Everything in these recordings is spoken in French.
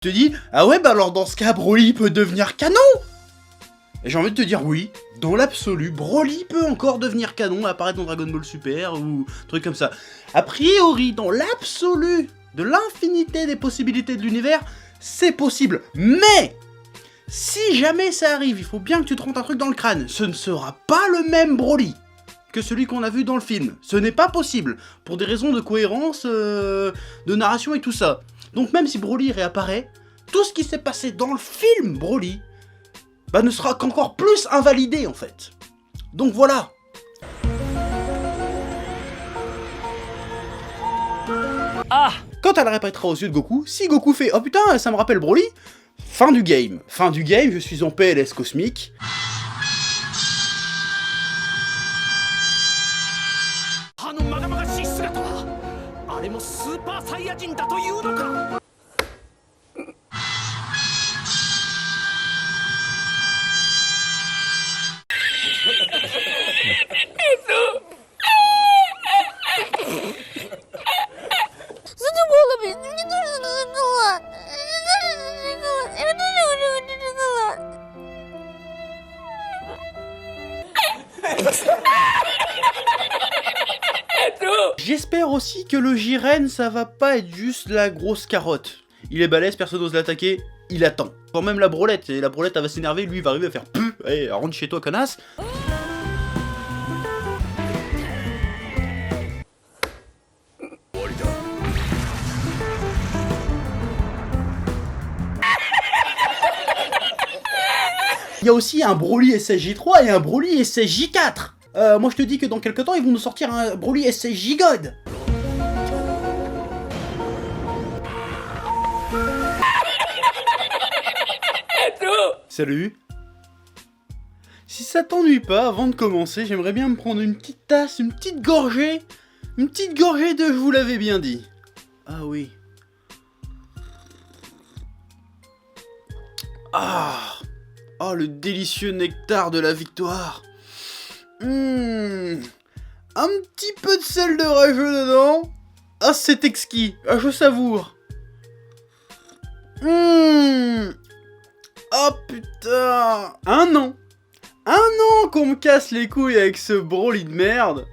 te dis, ah ouais, bah alors dans ce cas, Broly peut devenir canon. Et j'ai envie de te dire oui, dans l'absolu, Broly peut encore devenir canon, apparaître dans Dragon Ball Super ou truc comme ça. A priori, dans l'absolu de l'infinité des possibilités de l'univers, c'est possible. Mais si jamais ça arrive, il faut bien que tu te rentres un truc dans le crâne. Ce ne sera pas le même Broly que celui qu'on a vu dans le film. Ce n'est pas possible, pour des raisons de cohérence, de narration et tout ça. Donc même si Broly réapparaît, tout ce qui s'est passé dans le film Broly, bah ne sera qu'encore plus invalidé en fait. Donc voilà. Ah! Quand elle répétera aux yeux de Goku, si Goku fait « Oh putain, ça me rappelle Broly », fin du game. Fin du game, je suis en PLS cosmique. J'espère aussi que le Jiren, ça va pas être juste la grosse carotte. Il est balèze, personne n'ose l'attaquer, il attend. Quand même la brolette, et la brolette elle va s'énerver, lui il va arriver à faire PUH, allez, rentre chez toi connasse. Il y a aussi un Broly SSJ3 et un Broly SSJ4. Moi je te dis que dans quelques temps ils vont nous sortir un Broly SSJ God. Salut. Si ça t'ennuie pas, avant de commencer, j'aimerais bien me prendre une petite tasse, une petite gorgée de je vous l'avais bien dit. Ah oui. Ah. Oh, le délicieux nectar de la victoire. Un petit peu de sel de rageux dedans. Ah, c'est exquis. Ah, je savoure. Oh putain. Un an qu'on me casse les couilles avec ce Broly de merde.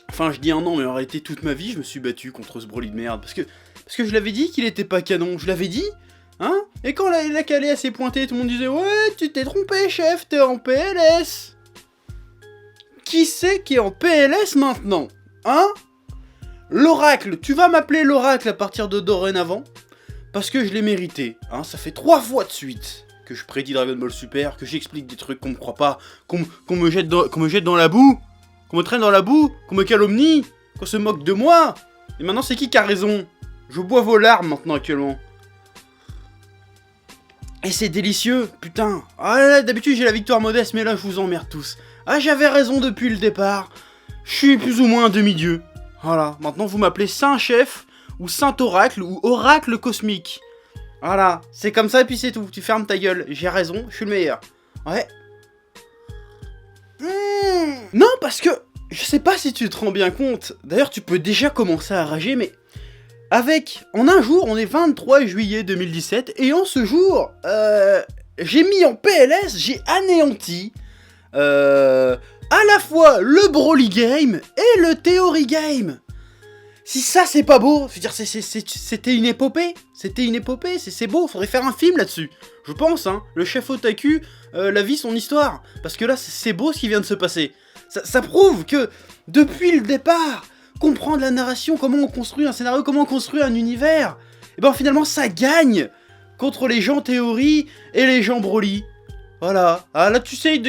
Enfin, je dis un an, mais en réalité, toute ma vie, je me suis battu contre ce Broly de merde. Parce que je l'avais dit qu'il était pas canon. Je l'avais dit. Hein? Et quand la calée s'est pointée, tout le monde disait « Ouais, tu t'es trompé, chef, t'es en PLS !» Qui c'est qui est en PLS maintenant? Hein? L'oracle, tu vas m'appeler l'oracle à partir de dorénavant, parce que je l'ai mérité. Hein? Ça fait 3 fois de suite que je prédis Dragon Ball Super, que j'explique des trucs qu'on me croit pas, qu'on me jette dans la boue, qu'on me traîne dans la boue, qu'on me calomnie, qu'on se moque de moi. Et maintenant, c'est qui a raison? Je bois vos larmes maintenant actuellement. Et c'est délicieux, putain. Ah là là, d'habitude j'ai la victoire modeste, mais là je vous emmerde tous. Ah, j'avais raison depuis le départ. Je suis plus ou moins un demi-dieu. Voilà, maintenant vous m'appelez Saint-Chef, ou Saint-Oracle, ou Oracle Cosmique. Voilà, c'est comme ça et puis c'est tout. Tu fermes ta gueule, j'ai raison, je suis le meilleur. Ouais. Non, parce que, je sais pas si tu te rends bien compte. D'ailleurs, tu peux déjà commencer à rager, mais... en un jour, on est 23 juillet 2017, et en ce jour, j'ai mis en PLS, j'ai anéanti, à la fois le Broly Game et le Theory Game. Si ça c'est pas beau, je veux dire, c'était une épopée, c'est beau, faudrait faire un film là-dessus. Je pense, hein, le chef otaku, la vie, son histoire, parce que là, c'est beau ce qui vient de se passer. Ça prouve que, depuis le départ... comprendre la narration, comment on construit un scénario, comment on construit un univers, et ben finalement ça gagne contre les gens Théorie et les gens Broly. Voilà. Ah là tu sais,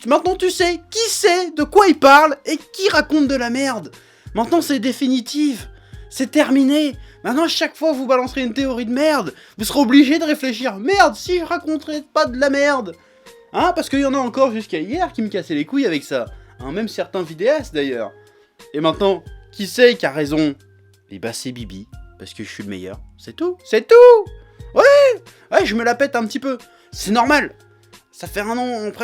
maintenant tu sais qui c'est, de quoi il parle et qui raconte de la merde. Maintenant c'est définitif, c'est terminé. Maintenant chaque fois que vous balancerez une théorie de merde, vous serez obligé de réfléchir. Merde, si je raconterais pas de la merde. Hein, parce qu'il y en a encore jusqu'à hier qui me cassaient les couilles avec ça. Hein, même certains vidéastes d'ailleurs. Et maintenant... qui c'est qui a raison? Eh bah c'est Bibi, parce que je suis le meilleur. C'est tout, c'est tout. Ouais, je me la pète un petit peu. C'est normal. Ça fait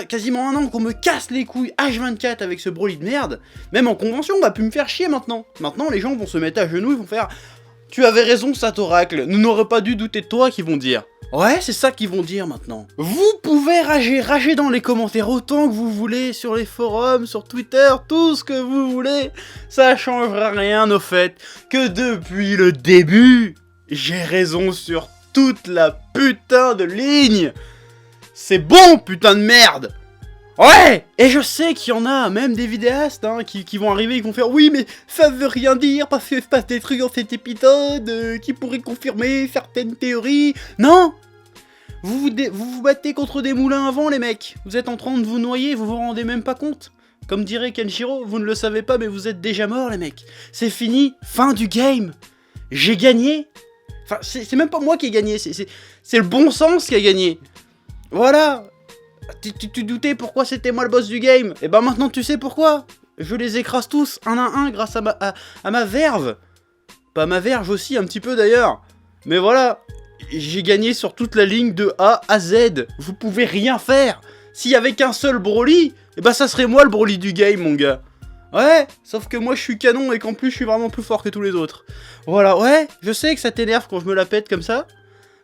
quasiment un an qu'on me casse les couilles H24 avec ce Broly de merde. Même en convention, on va plus me faire chier maintenant. Maintenant, les gens vont se mettre à genoux, ils vont faire... Tu avais raison, Satoracle, nous n'aurions pas dû douter de toi, qu'ils vont dire. Ouais, c'est ça qu'ils vont dire maintenant. Vous pouvez rager dans les commentaires autant que vous voulez, sur les forums, sur Twitter, tout ce que vous voulez. Ça changera rien au fait que depuis le début, j'ai raison sur toute la putain de ligne. C'est bon, putain de merde. Ouais. Et je sais qu'il y en a, même des vidéastes, hein, qui vont arriver et qui vont faire « Oui, mais ça veut rien dire parce qu'il se passe des trucs dans cet épisode qui pourraient confirmer certaines théories. » Non. Vous vous battez contre des moulins à vent, les mecs. Vous êtes en train de vous noyer, vous vous rendez même pas compte. Comme dirait Kenshiro, vous ne le savez pas, mais vous êtes déjà morts, les mecs. C'est fini, fin du game. J'ai gagné. Enfin, c'est même pas moi qui ai gagné, c'est le bon sens qui a gagné. Voilà. Tu doutais pourquoi c'était moi le boss du game? Et ben maintenant tu sais pourquoi. Je les écrase tous, un à un, grâce à ma verve. Pas ma verge aussi, un petit peu d'ailleurs. Mais voilà, j'ai gagné sur toute la ligne de A à Z. Vous pouvez rien faire. S'il y avait qu'un seul Broly, et ben ça serait moi le Broly du game, mon gars. Ouais, sauf que moi je suis canon et qu'en plus je suis vraiment plus fort que tous les autres. Voilà, ouais, je sais que ça t'énerve quand je me la pète comme ça.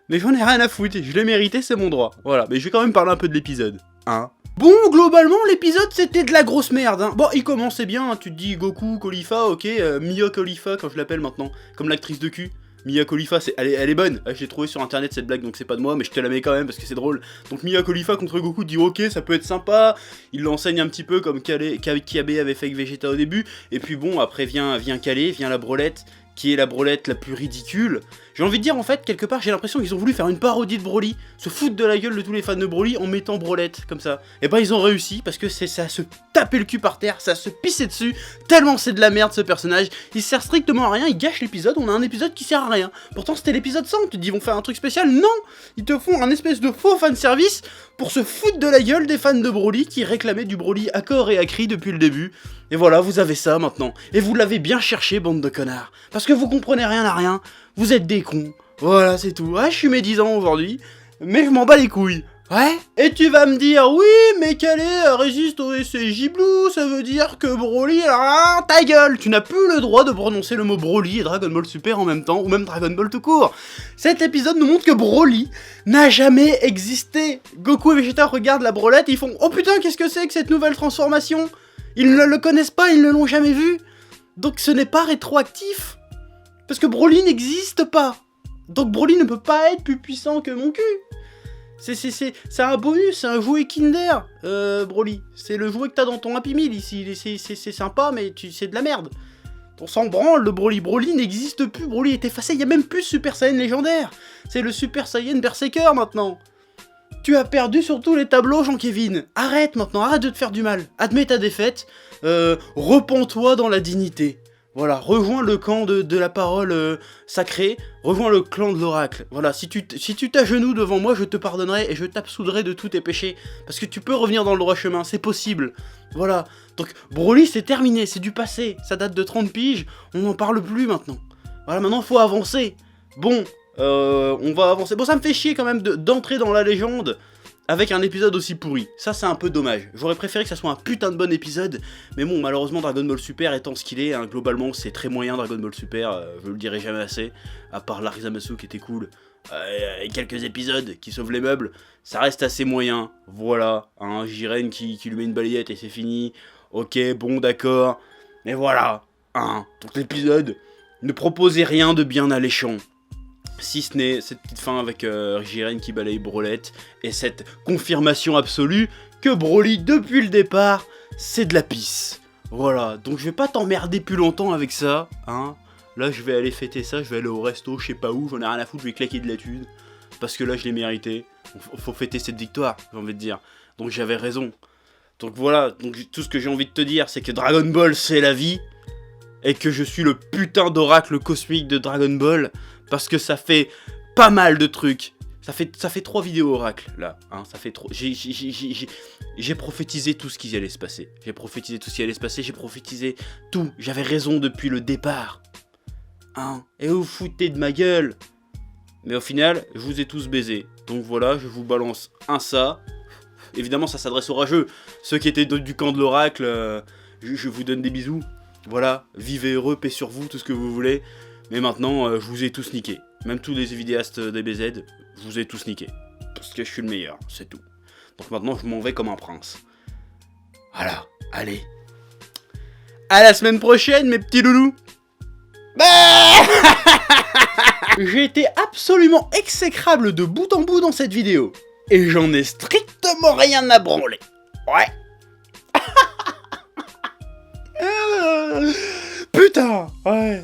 Mais j'en ai rien à foutre, je l'ai mérité, c'est mon droit. Voilà, mais je vais quand même parler un peu de l'épisode. Hein. Bon, globalement, l'épisode, c'était de la grosse merde. Hein. Bon, il commençait bien, hein. Tu te dis Goku, Khalifa, ok, Mia Khalifa, quand je l'appelle maintenant, comme l'actrice de cul. Mia Khalifa, elle est bonne. Je l'ai trouvé sur internet cette blague, donc c'est pas de moi, mais je te la mets quand même parce que c'est drôle. Donc Mia Khalifa contre Goku dit ok, ça peut être sympa. Il l'enseigne un petit peu comme Kiabe avait fait avec Vegeta au début. Et puis bon, après vient Calais, vient la Brolette, qui est la Brolette la plus ridicule. J'ai envie de dire en fait, quelque part, j'ai l'impression qu'ils ont voulu faire une parodie de Broly, se foutre de la gueule de tous les fans de Broly en mettant Brolette, comme ça. Et ben ils ont réussi, parce que c'est ça se taper le cul par terre, ça se pisser dessus, tellement c'est de la merde ce personnage, il sert strictement à rien, il gâche l'épisode, on a un épisode qui sert à rien. Pourtant c'était l'épisode 100, tu te dis ils vont faire un truc spécial, non. Ils te font un espèce de faux fanservice pour se foutre de la gueule des fans de Broly qui réclamaient du Broly à corps et à cri depuis le début. Et voilà, vous avez ça maintenant. Et vous l'avez bien cherché, bande de connards. Parce que vous comprenez rien à rien. Vous êtes des cons. Voilà, c'est tout. Ouais, je suis médisant aujourd'hui. Mais je m'en bats les couilles. Ouais. Et tu vas me dire, oui, mais Calais résiste au SCJ Blue, ça veut dire que Broly... Alors, ta gueule. Tu n'as plus le droit de prononcer le mot Broly et Dragon Ball Super en même temps, ou même Dragon Ball tout court. Cet épisode nous montre que Broly n'a jamais existé. Goku et Vegeta regardent la Brolette et ils font, oh putain, qu'est-ce que c'est que cette nouvelle transformation? Ils ne le connaissent pas, ils ne l'ont jamais vu. Donc ce n'est pas rétroactif. Parce que Broly n'existe pas. Donc Broly ne peut pas être plus puissant que mon cul. C'est un bonus, c'est un jouet Kinder, Broly. C'est le jouet que t'as dans ton Happy Meal ici. C'est sympa, mais c'est de la merde. On s'en branle, le Broly. Broly n'existe plus, Broly est effacé. Il n'y a même plus Super Saiyan légendaire. C'est le Super Saiyan Berserker maintenant. Tu as perdu sur tous les tableaux, Jean-Kévin. Arrête maintenant, arrête de te faire du mal. Admets ta défaite. Repens-toi dans la dignité. Voilà, rejoins le camp de la parole sacrée. Rejoins le clan de l'oracle. Voilà, si tu t'agenouilles devant moi, je te pardonnerai et je t'absoudrai de tous tes péchés. Parce que tu peux revenir dans le droit chemin, c'est possible. Voilà. Donc, Broly, c'est terminé, c'est du passé. Ça date de 30 piges, on n'en parle plus maintenant. Voilà, maintenant, faut avancer. Bon... on va avancer. Bon, ça me fait chier quand même d'entrer dans la légende avec un épisode aussi pourri. Ça, c'est un peu dommage. J'aurais préféré que ça soit un putain de bon épisode. Mais bon, malheureusement, Dragon Ball Super étant ce qu'il est, hein, globalement, c'est très moyen Dragon Ball Super. Je le dirai jamais assez. À part l'Arc Zamasu qui était cool. Et quelques épisodes qui sauvent les meubles. Ça reste assez moyen. Voilà. Hein, Jiren qui lui met une balayette et c'est fini. Ok, bon, d'accord. Mais voilà. Hein, donc l'épisode ne proposait rien de bien alléchant. Si ce n'est cette petite fin avec Jiren qui balaye Brolette et cette confirmation absolue que Broly, depuis le départ, c'est de la pisse. Voilà, donc je vais pas t'emmerder plus longtemps avec ça, hein. Là, je vais aller fêter ça, je vais aller au resto, je sais pas où, j'en ai rien à foutre, je vais claquer de la thune. Parce que là, je l'ai mérité. Faut fêter cette victoire, j'ai envie de dire. Donc j'avais raison. Donc voilà, donc tout ce que j'ai envie de te dire, c'est que Dragon Ball, c'est la vie. Et que je suis le putain d'oracle cosmique de Dragon Ball. Parce que ça fait pas mal de trucs. Ça fait 3 vidéos oracle, là. Hein, ça fait trop... J'ai prophétisé tout ce qui allait se passer. J'ai prophétisé tout. J'avais raison depuis le départ. Hein. Et vous foutez de ma gueule. Mais au final, je vous ai tous baisés. Donc voilà, je vous balance un ça. Évidemment, ça s'adresse aux rageux. Ceux qui étaient du camp de l'oracle, je vous donne des bisous. Voilà, vivez heureux, paix sur vous, tout ce que vous voulez. Mais maintenant, je vous ai tous niqué. Même tous les vidéastes DBZ, je vous ai tous niqué. Parce que je suis le meilleur, c'est tout. Donc maintenant, je m'en vais comme un prince. Voilà, allez. À la semaine prochaine, mes petits loulous. J'ai été absolument exécrable de bout en bout dans cette vidéo. Et j'en ai strictement rien à branler. Ouais. Putain, ouais.